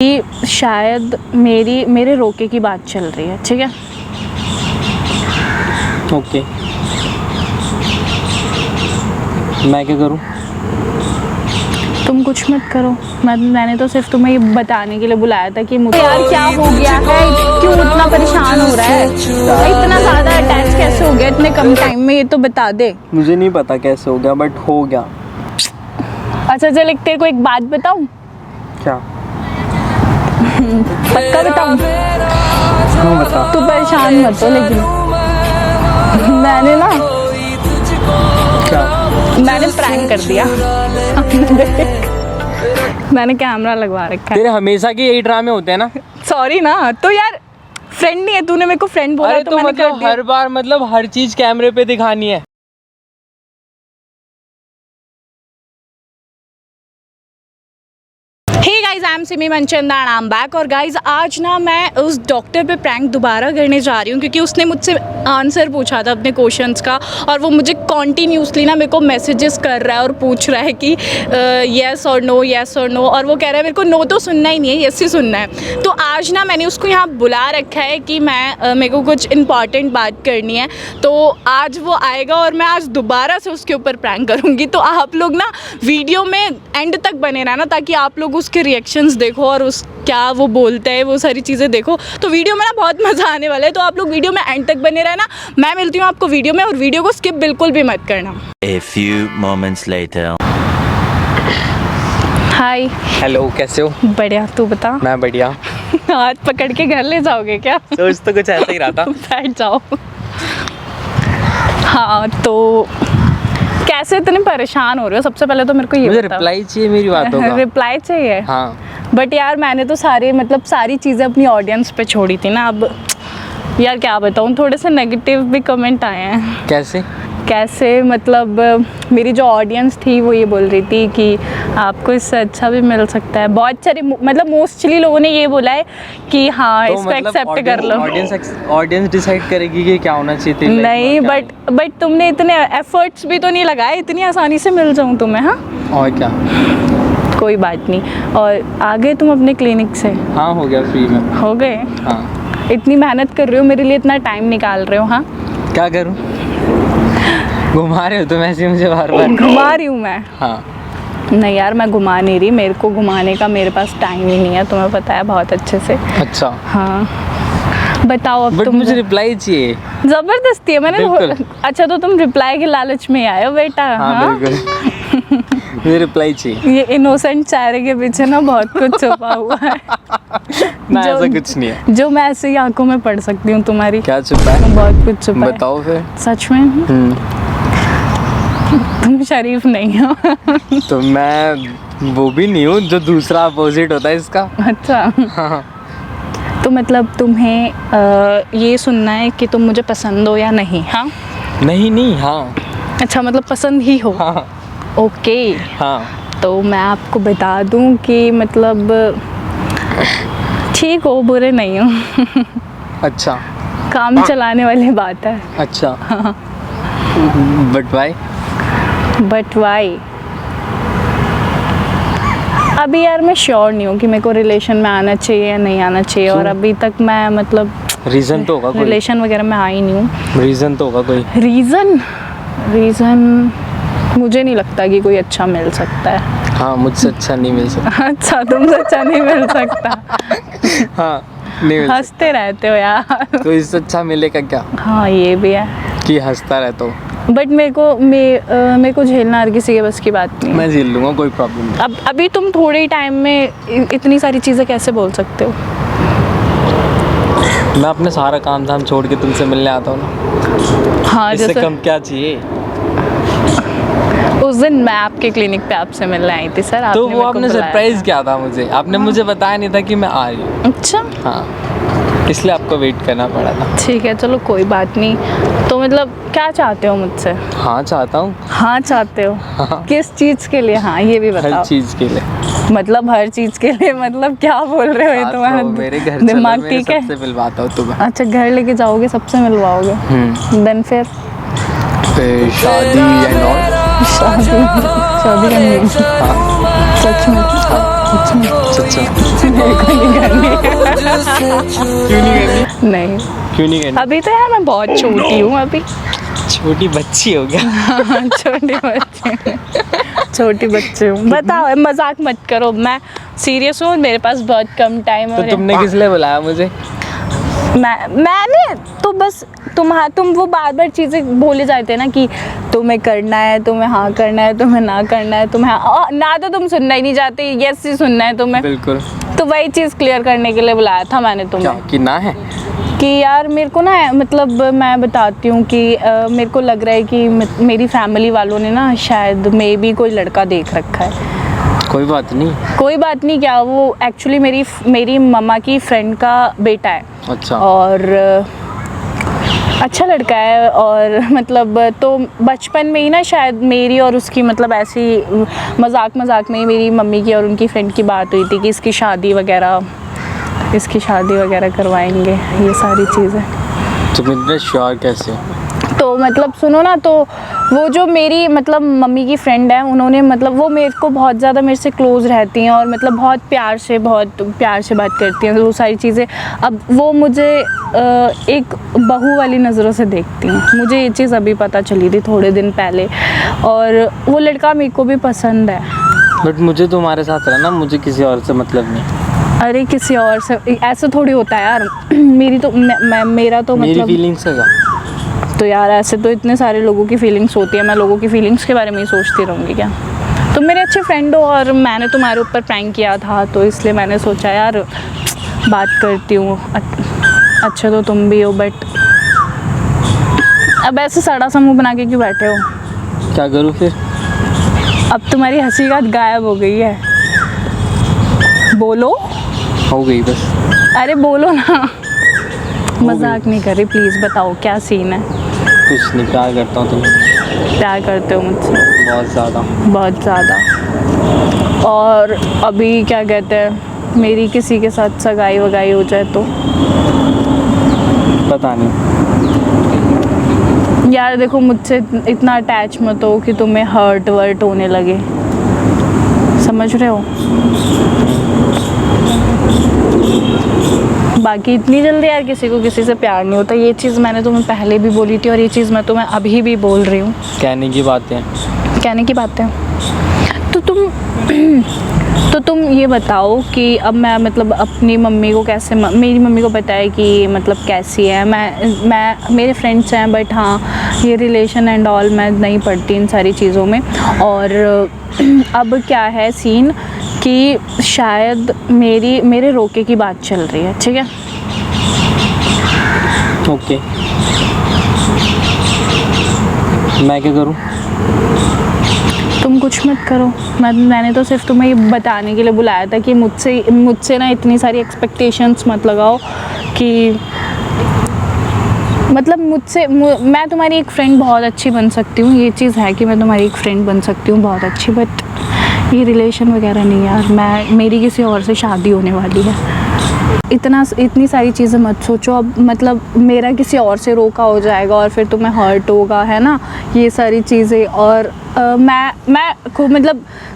कि शायद मेरे रोके की बात चल रही है, ठीक है? ओके, मैं क्या करूं? तुम कुछ मत करो। मैंने तो सिर्फ तुम्हें ये बताने के लिए बुलाया था कि मुझे यार क्या हो गया है, क्यों इतना परेशान हो रहा है, इतना ज़्यादा अटैच कैसे हो गया इतने कम टाइम में, ये तो बता दे। मुझे नहीं पता कैसे हो गया, बट हो गया। अच्छा चल, तेरे को एक बात बताऊं? क्या? पक्का बताऊं? हाँ बता। तू परेशान मत हो, लेकिन मैंने ना क्या? मैंने प्रैंक कर दिया। मैंने कैमरा लगवा रखा है। तेरे हमेशा के यही ड्रामे होते हैं ना? सॉरी ना, तो यार फ्रेंड नहीं है, तूने मेरे को फ्रेंड बोला अरे तो तो मैंने कर मतलब दिया। हर बार मतलब हर चीज कैमरे पे दिखानी है? Hey guys, I am Simi Manchanda and I am back. और गाइस आज ना मैं उस डॉक्टर पे प्रैंक दोबारा करने जा रही हूँ, क्योंकि उसने मुझसे आंसर पूछा था अपने क्वेश्चंस का, और वो मुझे कॉन्टीन्यूसली ना मेरे को मैसेजेस कर रहा है और पूछ रहा है कि येस और नो, येस और नो, और वो कह रहा है मेरे को नो तो सुनना ही नहीं है, येस ही सुनना है। तो आज ना मैंने उसको यहाँ बुला रखा है कि मेरे को कुछ इंपॉर्टेंट बात करनी है, तो आज वो आएगा और मैं आज दोबारा से उसके ऊपर प्रैंक करूँगी। तो आप लोग ना वीडियो में एंड तक बने रहना, ताकि आप लोग उसके रिएक्शंस देखो और उस क्या वो बोलता है वो सारी चीज़ें देखो। तो वीडियो में ना बहुत मज़ा आने वाला है, तो आप लोग वीडियो में एंड तक बने रहना। मैं मिलती हूँ आपको वीडियो में, और वीडियो को स्किप बिल्कुल भी मत करना। A few moments later. Hi. Hello, कैसे हो? बढ़िया, तू बता। मैं बढ़िया। हाथ पकड़ के घर ले जाओगे क्या? सोच तो कुछ ऐसा ही रहा था। बैठ जाओ। हाँ, तो कैसे इतने परेशान हो रहे हो? सबसे पहले तो मेरे को ये मुझे बताओ। रिप्लाई चाहिए मेरी बातों का। रिप्लाई चाहिए? हाँ। बट यार मैंने तो सारी चीज़ें अपनी ऑडियंस पे छोड़ी थी ना। अब यार क्या बताऊँ, थोड़े से नेगेटिव भी कमेंट आए हैं। कैसे मतलब मेरी जो ऑडियंस थी वो ये बोल रही थी कि आपको इससे अच्छा भी मिल सकता है। बहुत सारे मतलब मोस्टली लोगों ने ये बोला है कि हाँ, तो इसको मतलब एक्सेप्ट कर लो। ऑडियंस डिसाइड करेगी कि क्या होना चाहिए तेरी नहीं, life में, बट तुमने इतने एफर्ट्स भी तो नहीं लगाए इतनी आसानी से मिल जाऊँ तुम्हें। हाँ, और क्या? कोई बात नहीं। और आ गए तुम अपने क्लिनिक से? हाँ, हो गया, फ्री में हो गए? हाँ। इतनी मेहनत कर रहे हो मेरे लिए, इतना टाइम निकाल रहे हो। हाँ, क्या करूँ? घुमा रहे हो तुम ऐसे मुझे बार बार? घुमा रही हूँ मैं? हाँ। नहीं यार, मैं घुमा नहीं रही, मेरे को घुमाने का मेरे पास टाइम ही नहीं है, तुम्हें पता है बहुत अच्छे से। अच्छा। हाँ बताओ अब। बट तुम मुझे रिप्लाई चाहिए। जबरदस्ती है मैंने। बिल्कुल। अच्छा, तो तुम रिप्लाई के लालच में आए हो बेटा? हाँ बिल्कुल। मुझे रिप्लाई चाहिए। ये इनोसेंट चेहरे के पीछे ना बहुत कुछ छुपा हुआ है। ना, ऐसा कुछ नहीं है जो मैं ऐसे ही आंखों में पढ़ सकती हूँ तुम्हारी। क्या छुपा है? बहुत कुछ छुपा है। बताओ फिर। सच में? तुम शरीफ नहीं हो। तो मैं वो भी नहीं हूँ जो दूसरा अपोजिट होता है इसका। अच्छा। हाँ। तो मतलब तुम्हें ये सुनना है कि तुम मुझे पसंद हो या नहीं? हाँ नहीं, हाँ। अच्छा, मतलब पसंद ही हो? हाँ। ओके। हाँ। तो मैं आपको बता दूं कि मतलब ठीक हो, बुरे नहीं हो। अच्छा। काम चलाने वाली बात है। अच्छा। But why? But why? अभी यार मैं श्योर नहीं हूँ कि मेरे को रिलेशन में आना चाहिए या नहीं आना चाहिए। और अभी तक मैं मतलब रीज़न तो होगा कोई। रिलेशन वगैरह में आई नहीं हूँ। रीज़न तो होगा कोई। रीज़न मुझे नहीं लगता कि कोई अच्छा मिल सकता है। हाँ, मुझसे अच्छा नहीं मिल सकता। अच्छा, तुमसे अच्छा नहीं मिल सकता? हाँ, नहीं मिल हंसते रहते हो यार। सकता। तो इससे अच्छा मिलेगा क्या हाँ, ये भी है कि हंसता रहता हूँ? बट मेरे को झेलना हर किसी के बस की बात नहीं है। मैं झेल लूँगा, कोई प्रॉब्लम नहीं। अब अभी तुम थोड़े ही टाइम में इतनी सारी चीज़ें कैसे बोल सकते हो? मैं अपने सारा काम धाम छोड़ के तुमसे मिलने आता हूँ ना। हाँ, इससे जैसे कम क्या चाहिए? उस दिन मैं आपके क्लिनिक पे आपसे मिलने आई थी सर। तो आपने वो मेरे को आपने बुलाया सरप्राइज था। किया था मुझे, आपने मुझे बताया नहीं था कि मैं आ रही हूँ। अच्छा, हाँ, इसलिए आपको वेट करना पड़ा था। ठीक है, चलो कोई बात नहीं। तो मतलब क्या चाहते हो मुझसे? हाँ, चाहता हूँ। हाँ चाहते हो? हाँ। किस चीज़ के लिए? हाँ, ये भी बताओ। हर चीज़ के लिए। मतलब हर चीज़ के लिए मतलब क्या बोल रहे हो? ये तुम्हारा मेरे घर दिमाग चलो, ठीक है? सबसे मिलवाता हूँ तुम्हें। अच्छा, घर लेके जाओगे, सबसे मिलवाओगे? देन फिर शादी एंड ऑल। शादी करनी? हाँ। सच में? सच्चा मेरे को नहीं करनी क्यों नहीं करनी? नहीं क्यों नहीं करनी? अभी तो यार मैं बहुत छोटी हूँ अभी। छोटी बच्ची हो गया। छोटी बच्ची हूँ। बताओ, मजाक मत करो, मैं सीरियस हूँ, मेरे पास बहुत कम टाइम है। तो तुमने किस लिए बुलाया मुझे? मैंने तो बस तुम वो बार बार चीज़ें बोले जाते हैं ना कि तुम्हें करना है, तुम्हें हाँ करना है, तुम्हें ना करना है, तुम्हें हाँ ना, तो तुम सुनना ही नहीं चाहते, यस ही सुनना है तुम्हें। बिल्कुल। तो वही चीज़ क्लियर करने के लिए बुलाया था मैंने क्या तुम्हें कि ना है? कि यार मेरे को ना, मतलब मैं बताती हूँ कि मेरे को लग रहा है कि मेरी फैमिली वालों ने ना शायद मे बी कोई लड़का देख रखा है। कोई बात नहीं। कोई बात नहीं क्या, वो एक्चुअली मेरी मम्मा की फ्रेंड का बेटा है। अच्छा। और अच्छा लड़का है, और मतलब तो बचपन में ही ना शायद मेरी और उसकी मतलब ऐसी मजाक में ही मेरी मम्मी की और उनकी फ्रेंड की बात हुई थी कि इसकी शादी वगैरह करवाएंगे, ये सारी चीज़ें। तुम इतने श्योर कैसे हो? तो मतलब सुनो ना, तो वो जो मेरी मतलब मम्मी की फ्रेंड है, उन्होंने मतलब वो मेरे को बहुत ज़्यादा मेरे से क्लोज़ रहती हैं और मतलब बहुत प्यार से बात करती हैं, वो सारी चीज़ें। अब वो मुझे एक बहू वाली नज़रों से देखती हैं। मुझे ये चीज़ अभी पता चली थी थोड़े दिन पहले, और वो लड़का मेरे को भी पसंद है। बट मुझे तुम्हारे साथ रहना, मुझे किसी और से मतलब नहीं। अरे किसी और से ऐसा थोड़ी होता है यार। मेरा तो मेरी मतलब फीलिंग्स है क्या? तो यार ऐसे तो इतने सारे लोगों की फीलिंग्स होती है, मैं लोगों की फीलिंग्स के बारे में ही सोचती रहूँगी क्या? तुम मेरे अच्छे फ्रेंड हो और मैंने तुम्हारे ऊपर प्रैंक किया था, तो इसलिए मैंने सोचा यार बात करती हूँ। अच्छे तो तुम भी हो, बट अब ऐसे सड़ा सा मुँह बना के क्यों बैठे हो? क्या करूँ फिर? अब तुम्हारी हंसी का गायब हो गई है, बोलो। हो गई बस। अरे बोलो ना, मजाक नहीं कर रही, प्लीज़ बताओ क्या सीन है? कुछ नहीं, प्यार करता हूँ तुमसे। प्यार करते हो मुझसे? बहुत ज़्यादा। बहुत ज़्यादा। और अभी क्या कहते हैं, मेरी किसी के साथ सगाई वगाई हो जाए तो? पता नहीं। यार देखो, मुझसे इतना अटैच मत हो कि तुम्हें हर्ट वर्ट होने लगे, समझ रहे हो? बाकी इतनी जल्दी यार किसी को किसी से प्यार नहीं होता, ये चीज़ मैंने तुम्हें पहले भी बोली थी और ये चीज़ मैं तुम्हें अभी भी बोल रही हूँ। कहने की बातें। तो तुम ये बताओ कि अब मैं मतलब अपनी मम्मी को कैसे, मेरी मम्मी को पता है कि मतलब कैसी है मैं मेरे फ्रेंड्स हैं, बट हाँ ये रिलेशन एंड ऑल मैं नहीं पढ़ती इन सारी चीज़ों में। और अब क्या है सीन कि शायद मेरे रोके की बात चल रही है, ठीक है? ओके। मैं क्या करूँ? तुम कुछ मत करो, मैंने तो सिर्फ तुम्हें ये बताने के लिए बुलाया था कि मुझसे ना इतनी सारी एक्सपेक्टेशंस मत लगाओ कि मतलब मैं तुम्हारी एक फ्रेंड बहुत अच्छी बन सकती हूँ, ये चीज़ है कि मैं तुम्हारी एक फ्रेंड बन सकती हूँ बहुत अच्छी, बट ये रिलेशन वगैरह नहीं यार। मेरी किसी और से शादी होने वाली है। इतनी सारी चीज़ें मत सोचो। अब मतलब मेरा किसी और से रोका हो जाएगा और फिर तुम्हें हर्ट होगा, है ना, ये सारी चीज़ें। और मैं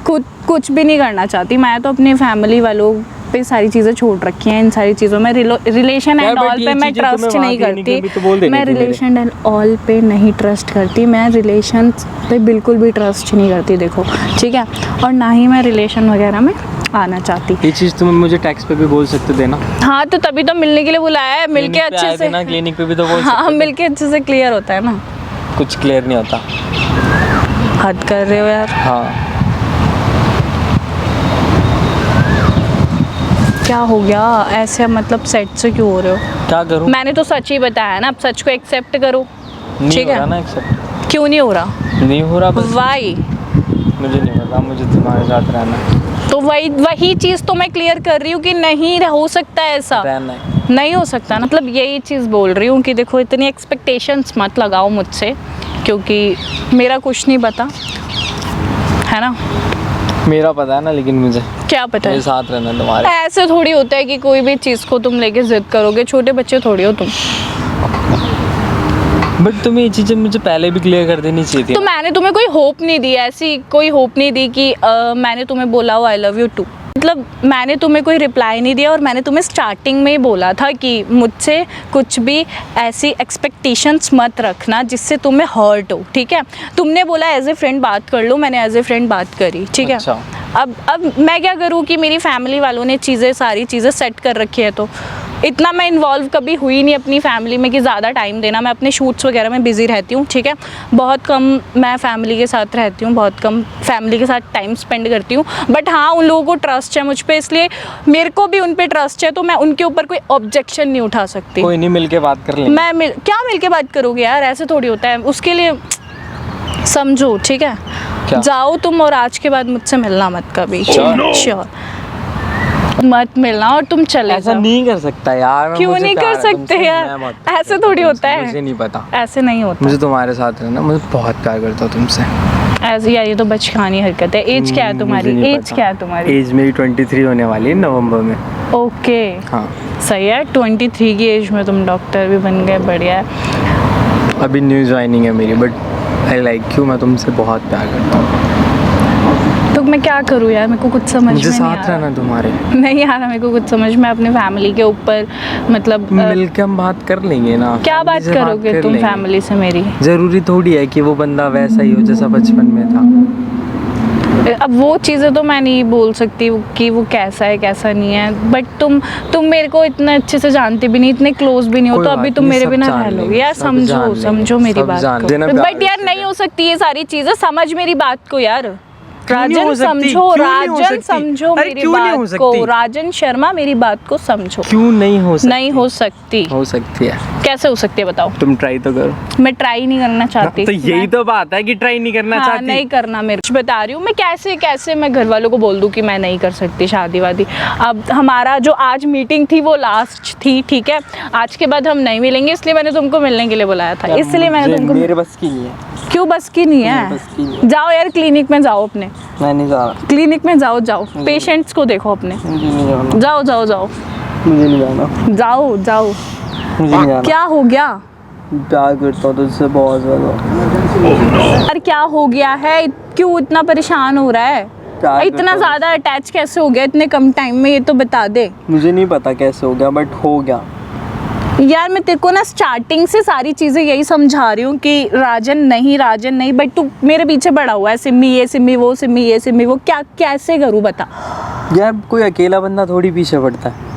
खुद कुछ भी नहीं करना चाहती। मैं तो अपनी फैमिली वालों पे सारी चीज़ें छोड़ रखी हैं। इन सारी चीज़ों में रिलेशन एंड ऑल पे मैं ट्रस्ट नहीं करती। मैं रिलेशन एंड ऑल पे नहीं ट्रस्ट करती। मैं रिलेशन पे बिल्कुल भी ट्रस्ट नहीं करती, देखो, ठीक है? और ना ही मैं रिलेशन वगैरह में आना चाहती। ये चीज़ तुम मुझे टेक्स्ट पे भी बोल सकते थे ना। हाँ, तो तभी तो मिलने के लिए बुलाया है। मिलके अच्छे से ना, क्लिनिक पे भी तो बोल सकते हाँ, थे। मिलके अच्छे से क्लियर होता है ना। कुछ क्लियर नहीं होता। हद कर रहे हो यार। हाँ। क्या हो गया ऐसे, मतलब सेट से क्यों हो रहे हो? क्या करूँ? मैंने तो सच ही बताया ना, अब सच को एक्सेप्ट करो, ठीक है? ना एक्सेप्ट। क्यों नहीं हो रहा? नहीं हो रहा बस। वाई? मुझे नहीं पता, मुझे तुम्हारे साथ रहना है। तो वही चीज़ तो मैं क्लियर कर रही हूँ कि नहीं हो सकता है ऐसा। रहना है। नहीं हो सकता, मतलब यही चीज़ बोल रही हूँ कि देखो इतनी एक्सपेक्टेशंस मत लगाओ मुझसे, क्योंकि मेरा कुछ नहीं पता, है ना? मेरा पता है ना, लेकिन मुझे क्या पता है? मेरे साथ रहना तुम्हारे। ऐसे थोड़ी होता है कि कोई भी चीज़ को तुम लेके जिद करोगे। छोटे बच्चे थोड़ी हो तुम। बट तुम्हें ये चीज़ें मुझे पहले भी क्लियर कर देनी चाहिए थी। तो मैंने तुम्हें कोई होप नहीं दी, ऐसी कोई होप नहीं दी कि मैंने तुम्हें बोला हो आई लव यू टू। मतलब मैंने तुम्हें कोई रिप्लाई नहीं दिया और मैंने तुम्हें स्टार्टिंग में ही बोला था कि मुझसे कुछ भी ऐसी एक्सपेक्टेशंस मत रखना जिससे तुम्हें हर्ट हो, ठीक है। तुमने बोला एज ए फ्रेंड बात कर लो, मैंने एज ए फ्रेंड बात करी, ठीक है। अच्छा। अब मैं क्या करूँ कि मेरी फैमिली वालों ने सारी चीज़ें सेट कर रखी है, तो इतना मैं इन्वॉल्व कभी हुई नहीं अपनी फैमिली में कि ज़्यादा टाइम देना। मैं अपने शूट्स वगैरह में बिज़ी रहती हूँ, ठीक है। बहुत कम मैं फैमिली के साथ रहती हूँ, बहुत कम फैमिली के साथ टाइम स्पेंड करती हूँ। बट हाँ, उन लोगों को ट्रस्ट है मुझ पे, इसलिए मेरे को भी उन पे ट्रस्ट है, तो मैं उनके ऊपर कोई ऑब्जेक्शन नहीं उठा सकती। कोई नहीं, मिल के बात कर लेंगे। मैं क्या मिल के बात करोगे यार, ऐसे थोड़ी होता है। उसके लिए समझो, ठीक है। क्या? जाओ तुम, और आज के बाद मुझसे मिलना मत कभी। श्योर मत मिलना, और तुम चले ऐसा जाओ। नहीं कर सकता यार। मैं क्यों मुझे नहीं प्यार कर है सकते तुमसे, यार, मैं मत- ऐसे थोड़ी होता है। मुझे नहीं पता, ऐसे नहीं होता। मुझे तुम्हारे साथ रहना, मुझे बहुत प्यार करता हूँ तुमसे। ऐसे यार, ये तो बचकानी हरकत है। एज क्या है तुम्हारी? एज क्या है तुम्हारी? एज मेरी 23 होने वाली है नवंबर में। ओके, हाँ, सही है। 23 की एज में तुम डॉक्टर भी बन गए, बढ़िया है। अभी न्यू ज्वाइनिंग है मेरी, बट आई लाइक यू। मैं तुमसे बहुत प्यार करता हूँ। तो मैं क्या करूँ यार, मेरे को कुछ समझ मुझे में नहीं आ साथ रहा। रहना तुम्हारे। नहीं यार, मेरे को कुछ समझ में अपने फैमिली के ऊपर, मतलब मिल के हम बात कर लेंगे ना। क्या family बात से करोगे कर तुम लेंगे। फैमिली से मेरी? जरूरी थोड़ी है कि वो बंदा वैसा ही हो जैसा बचपन में था। अब वो चीज़ें तो मैं नहीं बोल सकती कि वो कैसा है कैसा नहीं है, बट तुम मेरे को इतना अच्छे से जानते भी नहीं, इतने क्लोज भी नहीं हो, कोई तो अभी बात तुम नहीं, मेरे सब बिना जान रह लोगे लेंगे, यार। सब जान समझो लेंगे, समझो मेरी सब बात जान को। लेंगे। प्यार बट यार से नहीं हो सकती ये सारी चीज़ें, समझ मेरी बात को यार। नहीं हो राजन सकती? समझो, क्यों नहीं हो राजन सकती? समझो अरे मेरी क्यों नहीं हो बात को। सकती? राजन शर्मा, मेरी बात को समझो। क्यों नहीं हो सकती? नहीं हो सकती। हो सकती है। कैसे हो सकती है बताओ? तुम ट्राई तो करो। मैं ट्राई नहीं करना चाहती। तो यही मैं- तो बात है कि ट्राई नहीं करना हाँ, चाहती। नहीं करना। मेरे कुछ बता रही हूँ मैं, कैसे मैं घर वालों को बोल दूँ कि मैं नहीं कर सकती शादी वादी। अब हमारा जो आज मीटिंग थी वो लास्ट थी, ठीक है। आज के बाद हम नहीं मिलेंगे, इसलिए मैंने तुमको मिलने के लिए बुलाया था। इसलिए मैंने तुमको। मेरे बस की नहीं है। क्यों बस की नहीं मेरे बस की नहीं है? जाओ यार, क्लिनिक में जाओ अपने, मैं नहीं जा रहा। क्लिनिक में जाओ, पेशेंट्स को देखो अपने। मुझे नहीं जाना। जाओ मुझे नहीं जाना। जाओ। मुझे नहीं जाना। क्या हो गया? प्यार करता हूँ तुझसे बहुत ज्यादा। अरे क्या हो गया है, क्यों इतना परेशान हो रहा है? प्यार इतना करता हूँ। ज्यादा अटैच कैसे हो गया इतने कम टाइम में, ये तो बता दे मुझे नहीं पता कैसे हो गया, बट हो गया। यार। मैं तेरे को ना स्टार्टिंग से सारी चीज़ें यही समझा रही हूँ कि राजन नहीं, बट तू मेरे पीछे पड़ा हुआ है। सिम्मी ये, सिम्मी वो, सिम्मी ये, सिम्मी वो। क्या कैसे करूँ बता? यार कोई अकेला बंदा थोड़ी पीछे पड़ता है।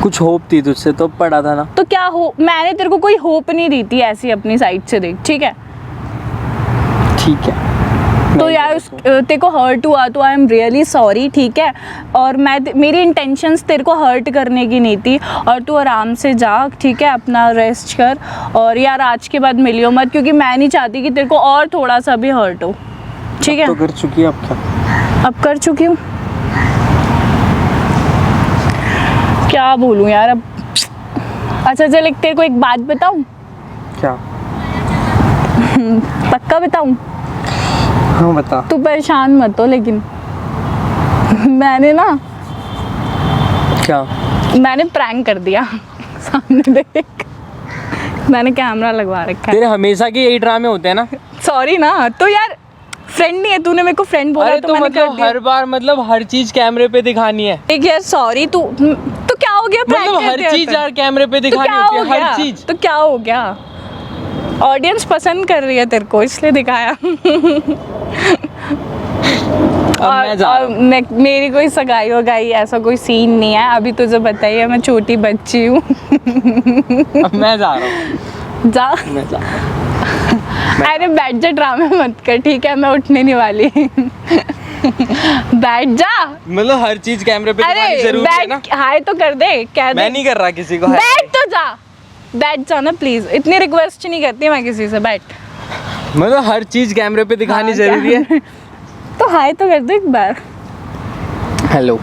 कुछ होप थी तुझसे तो पड़ा था ना। तो क्या हो, मैंने तेरे को कोई होप नहीं दी थी ऐसी अपनी साइड से, देख, ठीक है। ठीक है। तो यार तेरे को हर्ट हुआ तो आई एम रियली सॉरी, ठीक है। और मेरी इंटेंशंस तेरे को हर्ट करने की नहीं थी, और तू आराम से जा, ठीक है। अपना रेस्ट कर, और यार आज के बाद मिलियो मत, क्योंकि मैं नहीं चाहती कि तेरे को और थोड़ा सा भी हर्ट हो, ठीक है। तो कर चुकी है, अब क्या? अब कर चुकी हूँ, क्या बोलूँ यार अब। अच्छा चल, एक तेरे को एक बात बताऊँ? क्या? पक्का बताऊँ? हाँ बता। तू परेशान मत हो, लेकिन मैंने ना, क्या? मैंने प्रैंक कर दिया। सामने देख, मैंने कैमरा लगवा रखा है। तेरे हमेशा के यही ड्रामे होते हैं ना। सॉरी ना, तो यार फ्रेंड नहीं है, तूने मेरे को फ्रेंड बोला अरे तो तो मैंने कर मतलब दिया। हर बार मतलब हर चीज कैमरे पे दिखानी है। एक यार सॉरी, तू तो क्या हो गया? prank मतलब हर करते चीज रहता है। यार कैमरे पे तो दिखानी क्या होती हो है, गया? हर चीज। तो क्या हो गया? ऑडियंस पसंद कर रही है तेरे को, इसलिए दिखाया। अब मैं जा रहा हूँ। मेरी कोई सगाई वगाई ऐसा कोई सीन नहीं है अभी, तुझे बताइए मैं छोटी बच्ची हूँ। अब मैं जा रहा हूँ। जा। मैं जा रहा हूँ। अरे बैठ जा, ड्रामे मत कर, ठीक है। मैं उठने नहीं वाली। बैठ जा। मतलब हर चीज कैमरे पे दिखानी अरे जरूरी है ना। बैठ, हाय तो कर दे, कह दे। मैं नहीं कर रहा किसी को। बैठ तो जा, बैठ जा ना प्लीज। इतनी रिक्वेस्ट नहीं करती मैं किसी से, बैठ। मतलब हर चीज कैमरे पे दिखानी हाँ, जरूरी है। तो हाय तो कर दे एक बार। हेलो।